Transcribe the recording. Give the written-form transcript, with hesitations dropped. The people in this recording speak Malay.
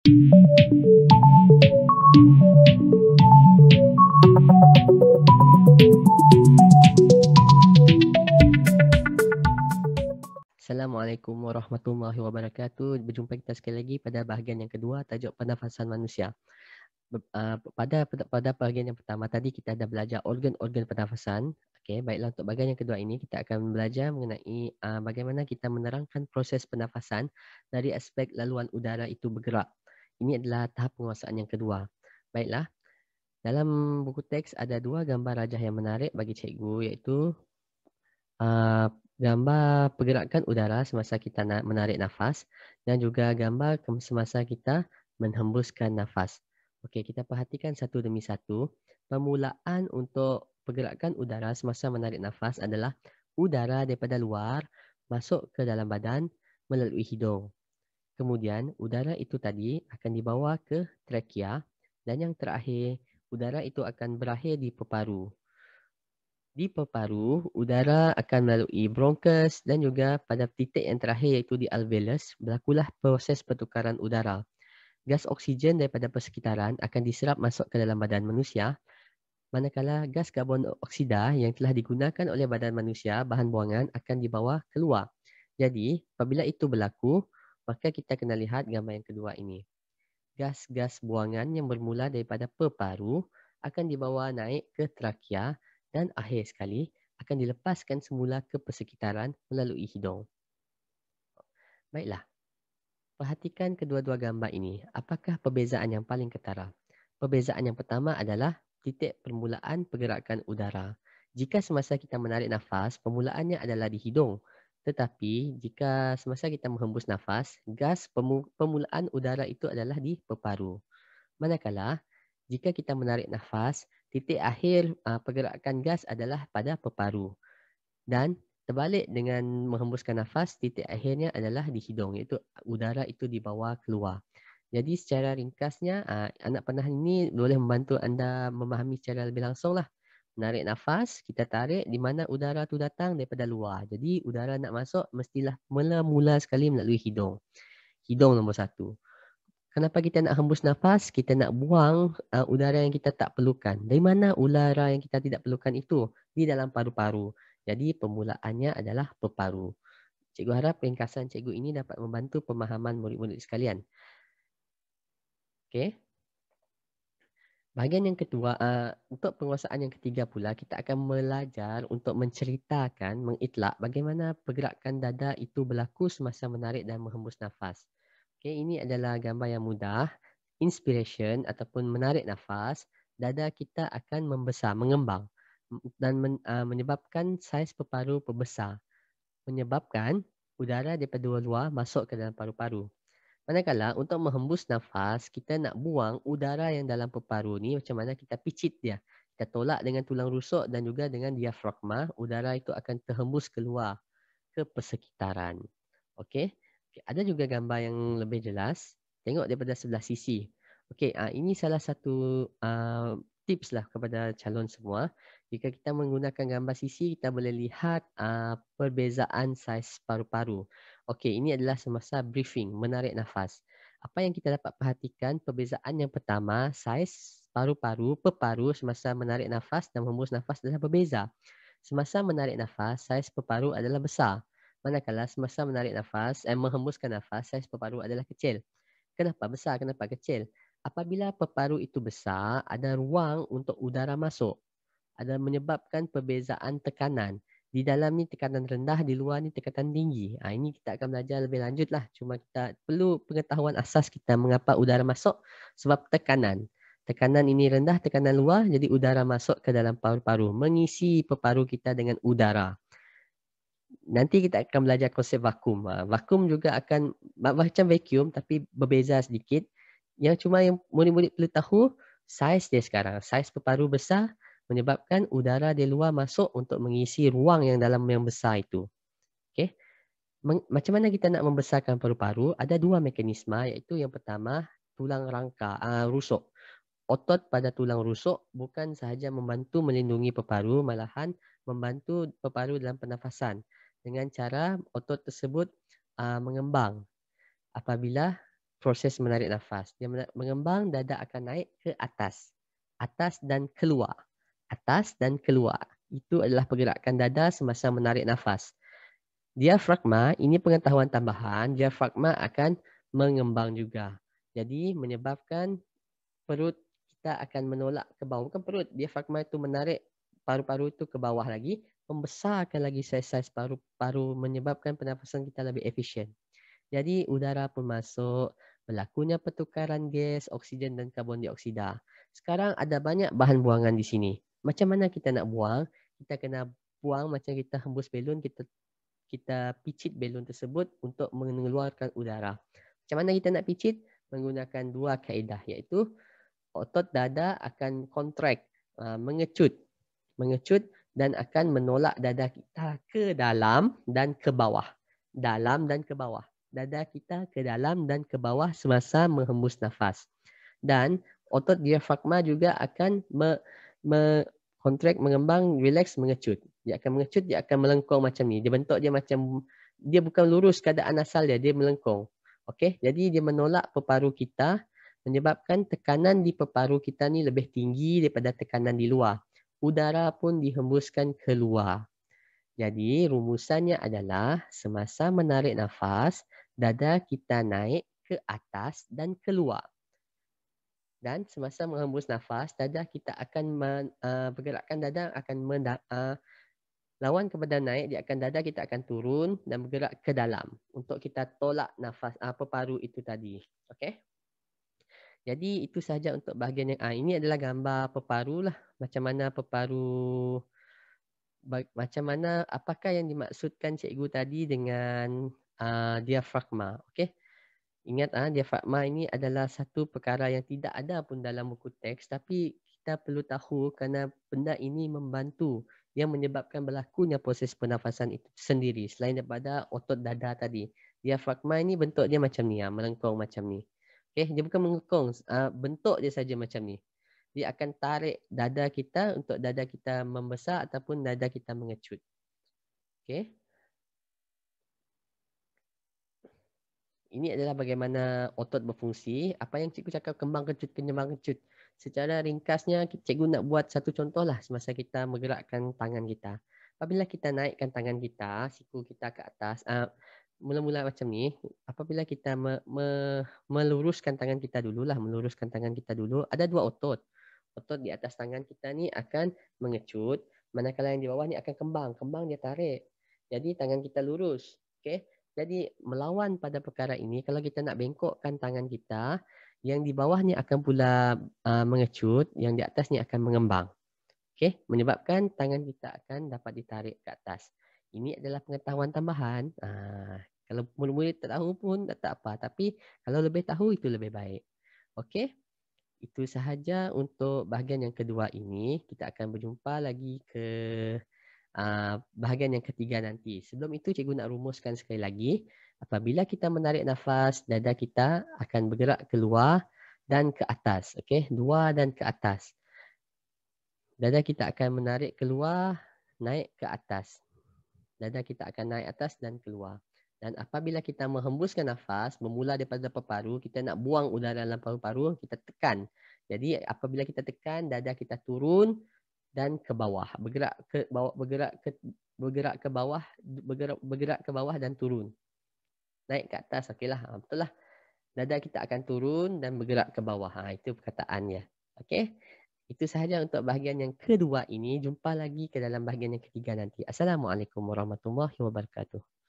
Assalamualaikum warahmatullahi wabarakatuh. Berjumpa kita sekali lagi pada bahagian yang kedua, tajuk pernafasan manusia. Pada bahagian yang pertama tadi kita dah belajar organ-organ pernafasan. Okey, baiklah untuk bahagian yang kedua ini kita akan belajar mengenai bagaimana kita menerangkan proses pernafasan dari aspek laluan udara itu bergerak. Ini adalah tahap penguasaan yang kedua. Baiklah, dalam buku teks ada dua gambar rajah yang menarik bagi cikgu, iaitu gambar pergerakan udara semasa kita nak menarik nafas dan juga gambar semasa kita menghembuskan nafas. Okey, kita perhatikan satu demi satu. Permulaan untuk pergerakan udara semasa menarik nafas adalah udara daripada luar masuk ke dalam badan melalui hidung. Kemudian, udara itu tadi akan dibawa ke trakea dan yang terakhir, udara itu akan berakhir di peparu. Di peparu, udara akan melalui bronkus dan juga pada titik yang terakhir iaitu di alveolus, berlakulah proses pertukaran udara. Gas oksigen daripada persekitaran akan diserap masuk ke dalam badan manusia, manakala gas karbon dioksida yang telah digunakan oleh badan manusia, bahan buangan, akan dibawa keluar. Jadi, apabila itu berlaku, maka kita kena lihat gambar yang kedua ini. Gas-gas buangan yang bermula daripada peparu akan dibawa naik ke trakea dan akhir sekali akan dilepaskan semula ke persekitaran melalui hidung. Baiklah, perhatikan kedua-dua gambar ini. Apakah perbezaan yang paling ketara? Perbezaan yang pertama adalah titik permulaan pergerakan udara. Jika semasa kita menarik nafas, permulaannya adalah di hidung. Tetapi jika semasa kita menghembus nafas, gas permulaan udara itu adalah di peparu. Manakala, jika kita menarik nafas, titik akhir pergerakan gas adalah pada peparu. Dan terbalik dengan menghembuskan nafas, titik akhirnya adalah di hidung, iaitu udara itu dibawa keluar. Jadi secara ringkasnya, anak panah ini boleh membantu anda memahami secara lebih langsung lah. Menarik nafas, kita tarik di mana udara tu datang daripada luar. Jadi udara nak masuk mestilah mula-mula sekali melalui hidung. Hidung nombor satu. Kenapa kita nak hembus nafas? Kita nak buang udara yang kita tak perlukan. Dari mana udara yang kita tidak perlukan itu? Di dalam paru-paru. Jadi permulaannya adalah peparu. Cikgu harap ringkasan cikgu ini dapat membantu pemahaman murid-murid sekalian. Okey. Bahagian yang kedua, untuk penguasaan yang ketiga pula, kita akan belajar untuk menceritakan, mengitlak bagaimana pergerakan dada itu berlaku semasa menarik dan menghembus nafas. Okey, ini adalah gambar yang mudah. Inspiration ataupun menarik nafas, dada kita akan membesar, mengembang dan menyebabkan saiz peparu perbesar. Menyebabkan udara daripada luar masuk ke dalam paru-paru. Manakala untuk menghembus nafas, kita nak buang udara yang dalam peparu ni macam mana kita picit dia. Kita tolak dengan tulang rusuk dan juga dengan diafragma, udara itu akan terhembus keluar ke persekitaran. Okey. Ada juga gambar yang lebih jelas. Tengok daripada sebelah sisi. Okey, ini salah satu tips lah kepada calon semua. Jika kita menggunakan gambar sisi, kita boleh lihat perbezaan saiz paru-paru. Okey, ini adalah semasa briefing, menarik nafas. Apa yang kita dapat perhatikan, perbezaan yang pertama, saiz paru-paru, peparu semasa menarik nafas dan menghembus nafas adalah berbeza. Semasa menarik nafas, saiz peparu adalah besar. Manakala semasa menarik nafas, menghembuskan nafas, saiz peparu adalah kecil. Kenapa besar? Kenapa kecil? Apabila peparu itu besar, ada ruang untuk udara masuk. Ada menyebabkan perbezaan tekanan. Di dalam ni tekanan rendah, di luar ni tekanan tinggi. Ini kita akan belajar lebih lanjut lah. Cuma kita perlu pengetahuan asas kita mengapa udara masuk sebab tekanan. Tekanan ini rendah, tekanan luar, jadi udara masuk ke dalam paru-paru. Mengisi peparu kita dengan udara. Nanti kita akan belajar konsep vakum. Vakum juga akan macam vacuum tapi berbeza sedikit. Yang cuma yang murid-murid perlu tahu, saiz dia sekarang. Saiz peparu besar menyebabkan udara di luar masuk untuk mengisi ruang yang dalam yang besar itu. Okey. Macam mana kita nak membesarkan paru-paru? Ada dua mekanisme, iaitu yang pertama, tulang rangka, rusuk. Otot pada tulang rusuk bukan sahaja membantu melindungi peparu, malahan membantu peparu dalam pernafasan dengan cara otot tersebut mengembang. Apabila proses menarik nafas. Dia mengembang, dada akan naik ke atas. Atas dan keluar. Atas dan keluar. Itu adalah pergerakan dada semasa menarik nafas. Diafragma, ini pengetahuan tambahan, diafragma akan mengembang juga. Jadi menyebabkan perut kita akan menolak ke bawah. Bukan perut, diafragma itu menarik paru-paru itu ke bawah lagi, membesarkan lagi saiz-saiz paru-paru, menyebabkan pernafasan kita lebih efisien. Jadi udara pun masuk, berlakunya pertukaran gas, oksigen dan karbon dioksida. Sekarang ada banyak bahan buangan di sini. Macam mana kita nak buang? Kita kena buang macam kita hembus belon, kita picit belon tersebut untuk mengeluarkan udara. Macam mana kita nak picit? Menggunakan dua kaedah, iaitu otot dada akan kontrakt, mengecut dan akan menolak dada kita ke dalam dan ke bawah. Dalam dan ke bawah. Dada kita ke dalam dan ke bawah semasa menghembus nafas. Dan otot diafragma juga akan kontrak, mengembang, relax, mengecut. Dia akan mengecut, dia akan melengkung macam ni. Dia bentuk dia macam, dia bukan lurus keadaan asal dia melengkung. Okey, jadi dia menolak peparu kita, menyebabkan tekanan di peparu kita ni lebih tinggi daripada tekanan di luar. Udara pun dihembuskan keluar. Jadi rumusannya adalah semasa menarik nafas, dada kita naik ke atas dan keluar. Dan semasa menghembus nafas, dada kita akan pergerakan dada akan lawan kepada naik, dada kita akan turun dan bergerak ke dalam untuk kita tolak nafas peparu itu tadi. Okey. Jadi itu sahaja untuk bahagian yang ini adalah gambar peparu lah. Macam mana peparu, macam mana, apakah yang dimaksudkan cikgu tadi dengan diafragma. Okey. Ingat diafragma ini adalah satu perkara yang tidak ada pun dalam buku teks, tapi kita perlu tahu kerana benda ini membantu yang menyebabkan berlakunya proses pernafasan itu sendiri selain daripada otot dada tadi. Diafragma ini bentuk dia macam ni, melengkung macam ni. Okey, dia bukan melengkung, bentuk dia saja macam ni. Dia akan tarik dada kita untuk dada kita membesar ataupun dada kita mengecut. Okey. Ini adalah bagaimana otot berfungsi. Apa yang cikgu cakap kembang kecut, kembang kecut. Secara ringkasnya, cikgu nak buat satu contoh lah semasa kita menggerakkan tangan kita. Apabila kita naikkan tangan kita, siku kita ke atas, mula-mula macam ni. Apabila kita meluruskan tangan kita dulu lah, ada dua otot. Otot di atas tangan kita ni akan mengecut, manakala yang di bawah ni akan kembang. Kembang dia tarik. Jadi tangan kita lurus. Okey. Jadi melawan pada perkara ini, kalau kita nak bengkokkan tangan kita, yang di bawah ni akan pula mengecut, yang di atas ni akan mengembang. Okey, menyebabkan tangan kita akan dapat ditarik ke atas. Ini adalah pengetahuan tambahan. Kalau mula-mula tak tahu pun tak apa, tapi kalau lebih tahu itu lebih baik. Okey, itu sahaja untuk bahagian yang kedua ini. Kita akan berjumpa lagi ke bahagian yang ketiga nanti. Sebelum itu cikgu nak rumuskan sekali lagi. Apabila kita menarik nafas, dada kita akan bergerak keluar dan ke atas. Okey, dua dan ke atas. Dada kita akan menarik keluar, naik ke atas. Dada kita akan naik atas dan keluar. Dan apabila kita menghembuskan nafas, bermula daripada peparu, kita nak buang udara dalam paru-paru, kita tekan. Jadi apabila kita tekan, dada kita turun dan ke bawah, bergerak ke bawah, bergerak ke bawah dan turun. Naik ke atas, okeylah. Betul lah. Dada kita akan turun dan bergerak ke bawah. Itu perkataannya. Okey. Itu sahaja untuk bahagian yang kedua ini. Jumpa lagi ke dalam bahagian yang ketiga nanti. Assalamualaikum warahmatullahi wabarakatuh.